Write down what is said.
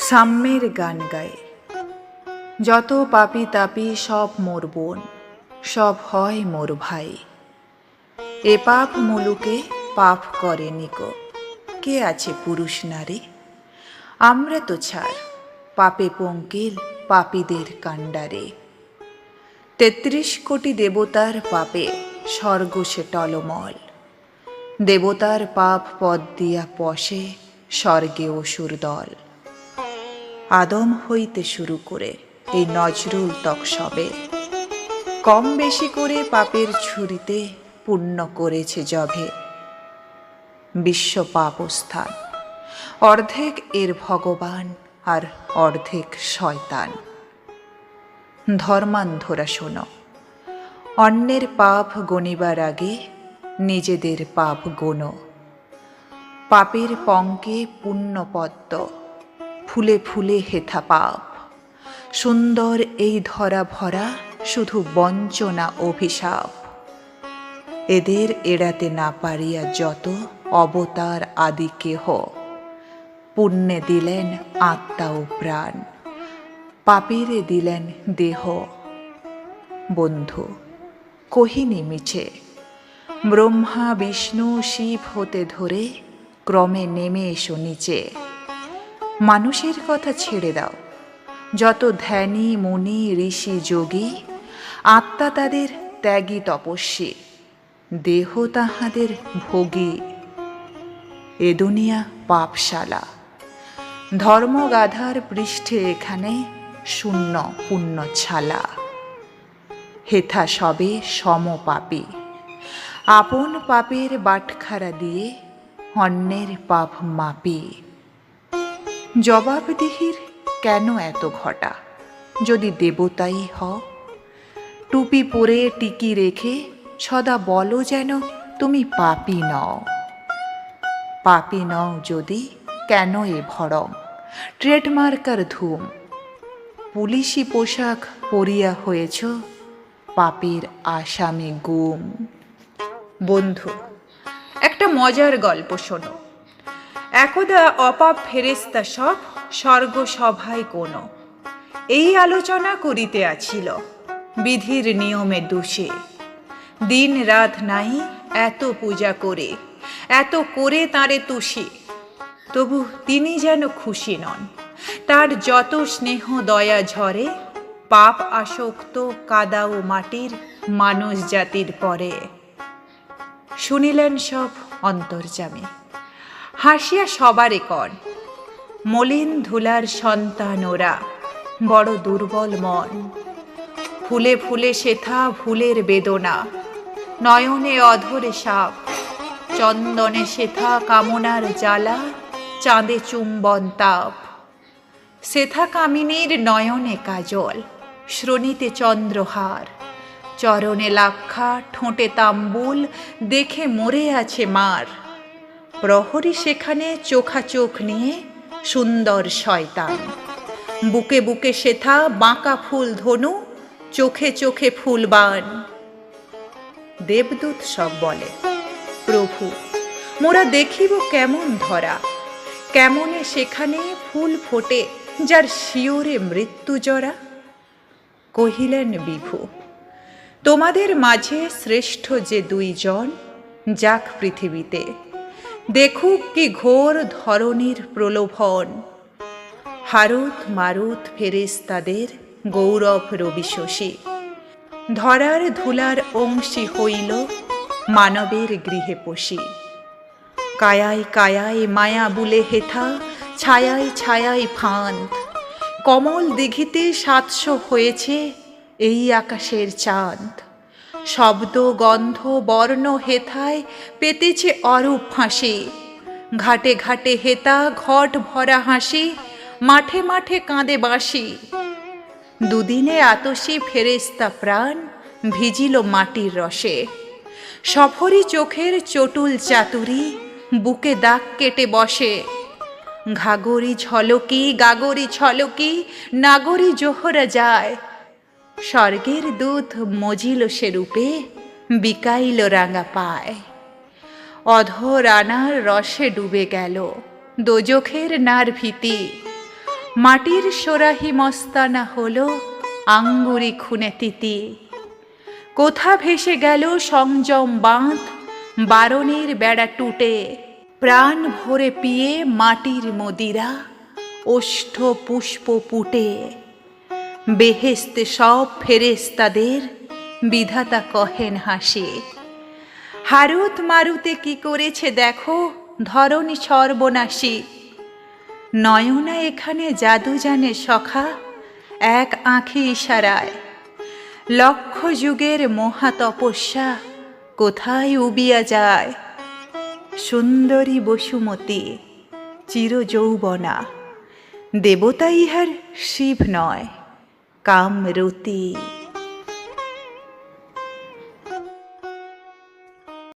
সাম্যের গান গায়। যত পাপি তাপি সব মোর বোন, সব হয় মোর ভাই। এ পাপ মুলুকে পাপ করে নিকো, কে আছে পুরুষ নারী? আমরা তো ছাড় পাপে পঙ্কিল পাপীদের কাণ্ডারে। ৩৩ কোটি দেবতার পাপে স্বর্গ সে টলমল। দেবতার পাপ পদ দিয়া পশে স্বর্গে অসুর দল। আদম হইতে শুরু করে এই নজরুল তক সবে, কম বেশি করে পাপের ঝুড়িতে পুণ্য করেছে জভে। বিশ্ব পাপস্থান, অর্ধেক এর ভগবান আর অর্ধেক শয়তান। ধর্মান্ধরা শোনো, অন্যের পাপ গণিবার আগে নিজেদের পাপ গোনো। পাপের পঙ্কে পুণ্য পদ্ম, ফুলে ফুলে হেথা পাপ। সুন্দর এই ধরা ভরা শুধু বঞ্চনা অভিশাপ। এদের এড়াতে না পারিয়া যত অবতার আদি কেহ, পুণ্যে দিলেন আত্মা ও প্রাণ, পাপীরে দিলেন দেহ। বন্ধু কহিনি মিছে, ব্রহ্মা বিষ্ণু শিব হতে ধরে ক্রমে নেমে এসো নিচে। মানুষের কথা ছেড়ে দাও, যত ধ্যানী মুনি ঋষি যোগী, আত্মা তাদের ত্যাগী তপস্বী, দেহ তাহাদের ভোগী। এ দুনিয়া পাপশালা, ধর্মগাধার পৃষ্ঠে এখানে শূন্য পুণ্য ছালা। হেথা সবে সমপাপী, আপন পাপের বাটখারা দিয়ে অন্যের পাপ মাপি। জবাবদিহির কেন এত ঘটা, যদি দেবতাই হও? টুপি পরে টিকি রেখে সদা বলো যেন তুমি পাপী নও। পাপী নও যদি কেন এ ভরম, ট্রেডমার্কার ধুম? পুলিশি পোশাক পরিয়া হয়েছ পাপের আসামে গুম। বন্ধু একটা মজার গল্প শোনো। একদা অপাপ ফেরেস্তা সব স্বর্গ সভায় কোনো এই আলোচনা করিতে আছিল বিধির নিয়মে দোষে। দিন রাত নাই এত পূজা করে, এত করে তাঁরে তুষি, তবু তিনি যেন খুশি নন। তার যত স্নেহ দয়া ঝরে পাপ আসক্ত কাদা ও মাটির মানুষ জাতির পরে। শুনিলেন সব অন্তর্যামী, হাসিয়া সবারে কন, মলিন ধুলার সন্তান ওরা, বড় দুর্বল মন। ফুলে ফুলে সেথা ফুলের বেদনা, নয়নে অধরে সাপ, চন্দনে সেথা কামনার জ্বালা, চাঁদে চুম্বন তাপ। সেথা কামিনীর নয়নে কাজল, শ্রোণীতে চন্দ্রহার, চরণে লাক্ষা ঠোঁটে তাম্বুল, দেখে মরে আছে মার। প্রহরী সেখানে চোখা চোখ নিয়ে সুন্দর শয়তান, বুকে বুকে সেথা বাঁকা ফুল ধনু, চোখে চোখে ফুলবান। দেবদূত সব বলে, প্রভু মোরা দেখিব কেমন ধরা, কেমনে সেখানে ফুল ফোটে যার শিওরে মৃত্যু জরা। কহিলেন বিভু, তোমাদের মাঝে শ্রেষ্ঠ যে দুইজন যাক পৃথিবীতে, দেখুক কি ঘোর ধরণীর প্রলোভন। হারুত মারুত ফেরেশতাদের গৌরব রবি শশী, ধরার ধুলার অংশী হইল মানবের গৃহে পশি। কায়ায় কায়ায় মায়া বুলে হেথা, ছায়ায় ছায়ায় ফাঁদ, কমল দিঘিতে ৭০০ হয়েছে এই আকাশের চাঁদ। শব্দ গন্ধ বর্ণ হেথায় পেতেছে অরূপ ফাঁসি, ঘাটে ঘাটে হেতা ঘট ভরা হাসি, মাঠে মাঠে কাঁদে বাঁশি। দুদিনে আতসী ফেরেস্তা প্রাণ ভিজিল মাটির রসে, সফরি চোখের চটুল চাতুরি বুকে দাগ কেটে বসে। ঘাগরি ঝলকি গাগরি ছলকি নাগরি জোহরা যায়, স্বর্গের দূত মজিল সে রূপে বিকাইল রাঙা পায়। অধর আনার রসে ডুবে গেল দোজখের নার ভীতি, মাটির সোরাহি মস্তানা হলো আঙ্গুরি খুনে তিতি। কোথা ভেসে গেল সংযম বাঁধ বারণের বেড়া টুটে। প্রাণ ভরে পিয়ে মাটির মদিরা ওষ্ঠ পুষ্প পুটে। বেহেস্তে সব ফেরেশতাদের বিধাতা কহেন হাসি। হারুত মারুতে কি করেছে দেখো ধরণী সর্বনাশী। নয়না এখানে জাদু জানে সখা এক আঁখি ইশারায়। লক্ষ যুগের মহা তপস্যা কোথায় উবিয়া যায়। সুন্দরী বসুমতী চিরযৌবনা, দেবতা ইহার শিব নয় কামরতী।